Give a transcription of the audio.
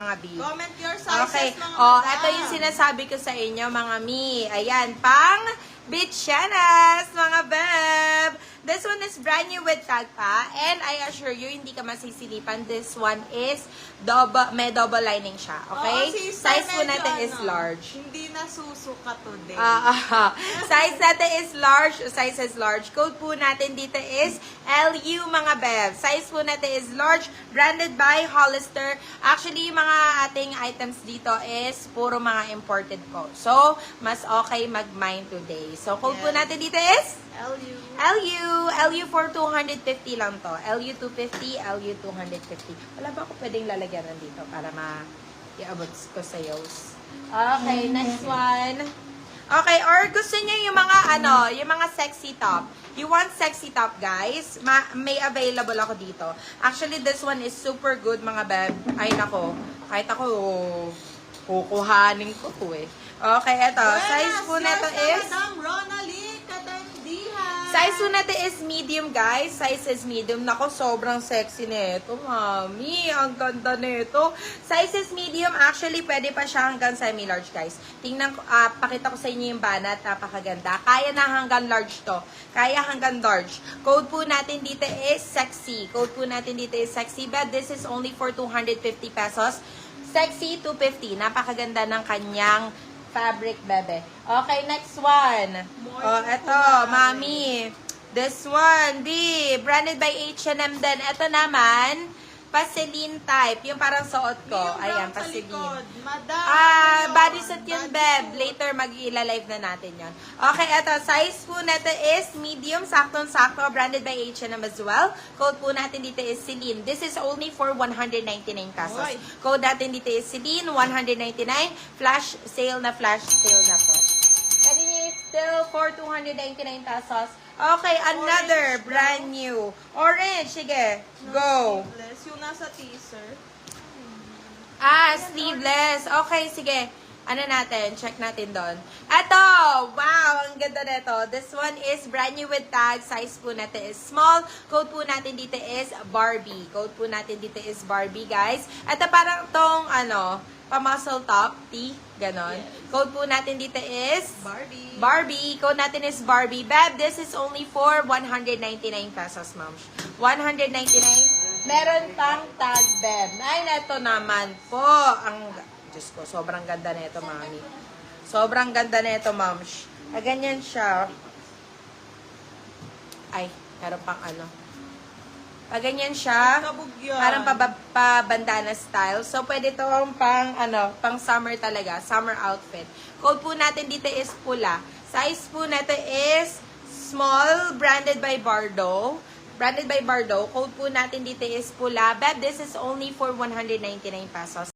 mga B. Comment your sizes, Okay. mga Oh, madam. ito yung sinasabi ko sa inyo, mga Mi. Ayan, pang Bichanas, mga Beb. This one is brand new with tag pa. And I assure you, hindi ka masisilipan. This one is may double lining siya. Okay? Oo, sister, Size po medyo natin is large. Hindi nasusuka today. Size natin is large. Size is large. Code po natin dito is LU, mga Bev. Size po natin is large. Branded by Hollister. Actually, yung mga ating items dito is puro mga imported po. So, mas okay mag-mine today. So, code po Yes. natin dito is LU. LU for 250 lang to. LU 250, LU 250. Wala ba ako pwedeng lalagyan nandito para iabot ko sa yos? Okay, next one. Okay, or gusto niyo yung mga yung mga sexy top. You want sexy top, guys? May available ako dito. Actually, this one is super good, mga beb. Ay, nako. Kahit ako, kukuhanin ko to eh. Okay, eto. Size po neto is... Madam Ronalie Katandihan. Size po natin is medium, guys. Size is medium. Nako, sobrang sexy nito, mami. Ang ganda nito. Size is medium. Actually, pwede pa siya hanggang semi-large, guys. Tingnan ko, pakita ko sa inyo yung banat. Napakaganda. Kaya na hanggang large to. Kaya hanggang large. Code po natin dito is sexy. Code po natin dito is sexy. But this is only for 250 pesos. Sexy 250. Napakaganda ng kanyang fabric, bebe. Okay, next one. Eto, mami. This one, branded by H&M din. Eto naman, Vaseline type. Yung parang suot ko. Ayan, Vaseline. Madam. Bodysuit yun, beb. Later, mag-ila-live na natin yun. Okay, eto. Size po natin is medium. Saktong-sakto. Branded by H&M as well. Code po natin dito is Celine. This is only for 199 pesos. Oy. Code natin dito is Celine, 199. Flash sale na po. Pwede nyo still for 299 pesos. Okay, another Orange, brand new. Orange, sige. Go. Sleeveless. Yung nasa teaser. Sleeveless. Okay, sige. Ano natin? Check natin doon. Eto! Wow! Ang ganda nito. This one is brand new with tag. Size po natin is small. Code po natin dito is Barbie. Code po natin dito is Barbie, guys. Ito parang tong, pa-muscle top, tee, ganon. Yes. Code po natin dito is Barbie. Barbie. Code natin is Barbie. Beb, this is only for 199 pesos, ma'am. 199. Meron pang tag, Beb. Ay, neto naman po. Diyos ko, sobrang ganda nito, mami. Sobrang ganda nito, ma'am. Ganyan siya. Ay, meron pang ganyan siya. Kabugyan. Parang pa-bandana style. So, pwede ito pang summer talaga. Summer outfit. Code po natin dito is pula. Size po natin is small, branded by Bardo. Branded by Bardo. Code po natin dito is pula. But this is only for 199 pesos.